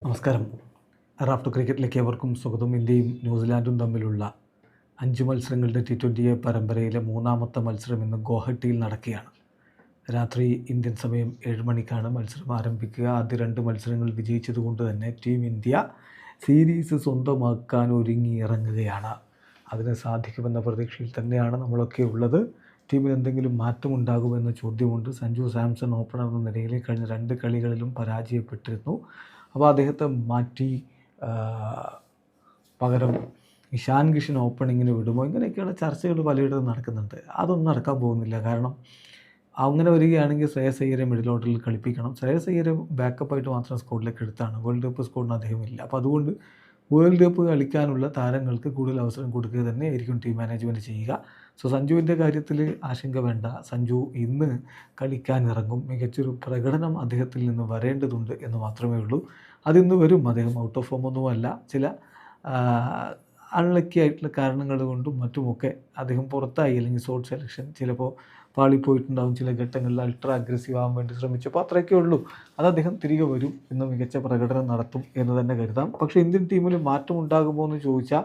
നമസ്കാരം. റാഫ്റ്റർ ക്രിക്കറ്റിലേക്ക് ഏവർക്കും സ്വാഗതം. ഇന്ത്യയും ന്യൂസിലാൻഡും തമ്മിലുള്ള 5 മത്സരങ്ങളുടെ T20 പരമ്പരയിലെ മൂന്നാമത്തെ മത്സരം ഇന്ന് ഗോഹട്ടിയിൽ നടക്കുകയാണ്. രാത്രി ഇന്ത്യൻ സമയം 7 മണിക്കാണ് മത്സരം ആരംഭിക്കുക. ആദ്യ 2 മത്സരങ്ങൾ വിജയിച്ചതുകൊണ്ട് തന്നെ ടീം ഇന്ത്യ സീരീസ് സ്വന്തമാക്കാൻ ഒരുങ്ങിയിറങ്ങുകയാണ്. അതിന് സാധിക്കുമെന്ന പ്രതീക്ഷയിൽ തന്നെയാണ് നമ്മളൊക്കെ ഉള്ളത്. ടീമിൽ എന്തെങ്കിലും മാറ്റമുണ്ടാകുമെന്ന ചോദ്യമുണ്ട്. സഞ്ജു സാംസൺ ഓപ്പണർ എന്ന നിലയിൽ കഴിഞ്ഞ 2 കളികളിലും പരാജയപ്പെട്ടിരുന്നു. അപ്പോൾ അദ്ദേഹത്തെ മാറ്റി പകരം ഇഷാൻ കിഷൻ ഓപ്പണിങ്ങിന് വിടുമോ, ഇങ്ങനെയൊക്കെയുള്ള ചർച്ചകൾ പലയിടത്തും നടക്കുന്നുണ്ട്. അതൊന്നും നടക്കാൻ പോകുന്നില്ല. കാരണം അങ്ങനെ വരികയാണെങ്കിൽ ശ്രേയസ് അയ്യരെ മിഡിൽ ഓർഡറിൽ കളിപ്പിക്കണം. ശ്രേയസ് അയ്യരെ ബാക്കപ്പായിട്ട് മാത്രം സ്ക്വാഡിലേക്ക് എടുത്താണ്. വേൾഡ് കപ്പ് സ്ക്വാഡിന് അദ്ദേഹമില്ല. അപ്പോൾ അതുകൊണ്ട് വേൾഡ് കപ്പ് കളിക്കാനുള്ള താരങ്ങൾക്ക് കൂടുതൽ അവസരം കൊടുക്കുക തന്നെയായിരിക്കും ടീം മാനേജ്മെൻറ്റ് ചെയ്യുക. സോ സഞ്ജുവിൻ്റെ കാര്യത്തിൽ ആശങ്ക വേണ്ട. സഞ്ജു ഇന്ന് കളിക്കാനിറങ്ങും. മികച്ചൊരു പ്രകടനം അദ്ദേഹത്തിൽ നിന്ന് വരേണ്ടതുണ്ട് എന്ന് മാത്രമേ ഉള്ളൂ. അതിന്ന് വരും. അദ്ദേഹം ഔട്ട് ഓഫ് ഫോം ഒന്നുമല്ല. ചില അൺലക്കി ആയിട്ടുള്ള കാരണങ്ങൾ കൊണ്ടും മറ്റുമൊക്കെ അദ്ദേഹം പുറത്തായി. അല്ലെങ്കിൽ ഷോട്ട് സെലക്ഷൻ ചിലപ്പോൾ പാളിപ്പോയിട്ടുണ്ടാകും. ചില ഘട്ടങ്ങളിൽ അൾട്രാ അഗ്രസീവ് ആകാൻ വേണ്ടി ശ്രമിച്ചപ്പോൾ അത്രയൊക്കെ ഉള്ളൂ. അത് അദ്ദേഹം തിരികെ വരും, ഇന്ന് മികച്ച പ്രകടനം നടത്തും എന്ന് തന്നെ കരുതാം. പക്ഷേ ഇന്ത്യൻ ടീമിൽ മാറ്റം ഉണ്ടാകുമോ എന്ന് ചോദിച്ചാൽ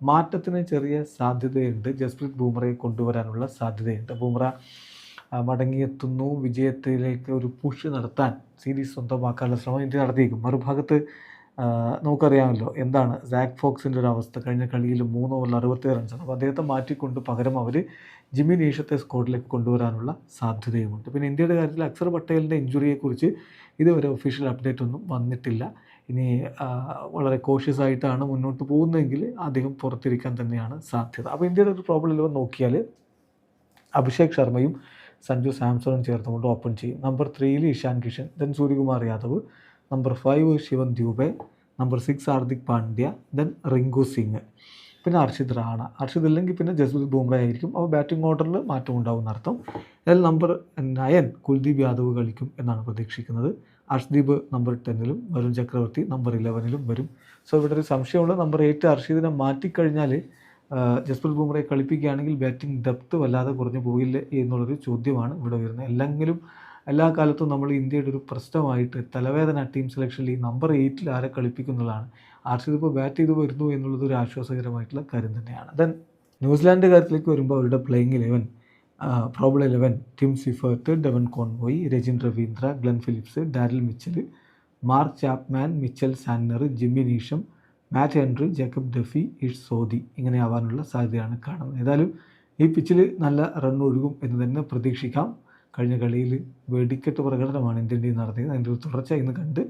മാറ്റത്തിന് ചെറിയ സാധ്യതയുണ്ട്. ജസ്പ്രീത് ബൂംറയെ കൊണ്ടുവരാനുള്ള സാധ്യതയുണ്ട്. ബൂംറ മടങ്ങിയെത്തുന്നു. വിജയത്തിലേക്ക് ഒരു പുഷ് നടത്താൻ, സീരീസ് സ്വന്തമാക്കാനുള്ള ശ്രമം ഇന്ത്യ നടത്തിയേക്കും. മറുഭാഗത്ത് നമുക്കറിയാമല്ലോ എന്താണ് സാക് ഫോക്സിൻ്റെ ഒരു അവസ്ഥ. കഴിഞ്ഞ കളിയിൽ 3 ഓവറിൽ 67 റൺസാണ്. അപ്പോൾ അദ്ദേഹത്തെ മാറ്റിക്കൊണ്ട് പകരം അവർ ജിമ്മി നീഷത്തെ സ്ക്വാഡിലേക്ക് കൊണ്ടുവരാനുള്ള സാധ്യതയുമുണ്ട്. പിന്നെ ഇന്ത്യയുടെ കാര്യത്തിൽ അക്സർ പട്ടേലിൻ്റെ ഇഞ്ചുറിയെക്കുറിച്ച് ഇതുവരെ ഒഫീഷ്യൽ അപ്ഡേറ്റ് ഒന്നും വന്നിട്ടില്ല. ഇനി വളരെ കോഷ്യസ് ആയിട്ടാണ് മുന്നോട്ട് പോകുന്നതെങ്കിൽ അദ്ദേഹം പുറത്തിരിക്കാൻ തന്നെയാണ് സാധ്യത. അപ്പോൾ ഇന്ത്യയുടെ ഒരു പ്രോബ്ലം 11 നോക്കിയാൽ അഭിഷേക് ശർമ്മയും സഞ്ജു സാംസണും ചേർത്തുകൊണ്ട് ഓപ്പൺ ചെയ്യും. Number 3 Ishan Kishan, then Suryakumar Yadav, number 5 Shivam Dube, number 6 Hardik Pandya, then Rinku Singh, പിന്നെ അർഷിദ് റാണ. അർഷിദ് ഇല്ലെങ്കിൽ പിന്നെ ജസ്പ്രീത് ബൂംറ ആയിരിക്കും. അപ്പോൾ ബാറ്റിംഗ് ഓർഡറിൽ മാറ്റം ഉണ്ടാവും എന്നർത്ഥം. അതിൽ നമ്പർ 9 കുൽദീപ് യാദവ് കളിക്കും എന്നാണ് പ്രതീക്ഷിക്കുന്നത്. അർഷ്ദീപ് നമ്പർ 10ലും, വരുൺ ചക്രവർത്തി നമ്പർ 11ലും വരും. സോ ഇവിടെ ഒരു സംശയമുള്ള നമ്പർ 8 അർഷിദിനെ മാറ്റിക്കഴിഞ്ഞാൽ ജസ്പ്രീത് ബൂംറയെ കളിപ്പിക്കുകയാണെങ്കിൽ ബാറ്റിംഗ് ഡെപ്ത് വല്ലാതെ കുറഞ്ഞു പോയില്ല എന്നുള്ളൊരു ചോദ്യമാണ് ഇവിടെ വരുന്നത്. എല്ലാ കാലത്തും നമ്മൾ ഇന്ത്യയുടെ ഒരു പ്രശ്നമായിട്ട് തലവേദന ടീം സെലക്ഷനിൽ ഈ നമ്പർ 8 ആരെ കളിപ്പിക്കുന്നതാണ്. ആർഷിദ് ഇപ്പോൾ ബാറ്റ് ചെയ്ത് വരുന്നു എന്നുള്ളത് ഒരു ആശ്വാസകരമായിട്ടുള്ള കാര്യം തന്നെയാണ്. ദെൻ ന്യൂസിലാൻഡ് കാര്യത്തിലേക്ക് വരുമ്പോൾ അവരുടെ playing 11 probable 11 Tim Seifert, Devon Conway, Rachin Ravindra, Glenn Phillips, Daryl Mitchell, Mark Chapman, Mitchell Santner, Jimmy Neesham, Matt Henry, Jacob Duffy, Ish Sodhi, ഇങ്ങനെ ആവാനുള്ള സാധ്യതയാണ് കാണുന്നത്. ഏതായാലും ഈ പിച്ചിൽ നല്ല റൺ ഒഴുകും എന്ന് തന്നെ പ്രതീക്ഷിക്കാം. കഴിഞ്ഞ കളിയിൽ വെടിക്കെട്ട് പ്രകടനമാണ് ഇന്ത്യൻ ടീം നടത്തിയത്. അതിൻ്റെ ഒരു തുടർച്ച ഇന്ന് കണ്ട്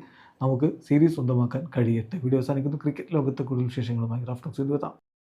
നമുക്ക് സീരീസ് സ്വന്തമാക്കാൻ കഴിയട്ടെ. വീഡിയോ അവസാനിക്കുന്നു. ക്രിക്കറ്റ് ലോകത്തെ കൂടുതൽ വിശേഷങ്ങളുമായി റാഫ്റ്റോക്സ് എത്താം.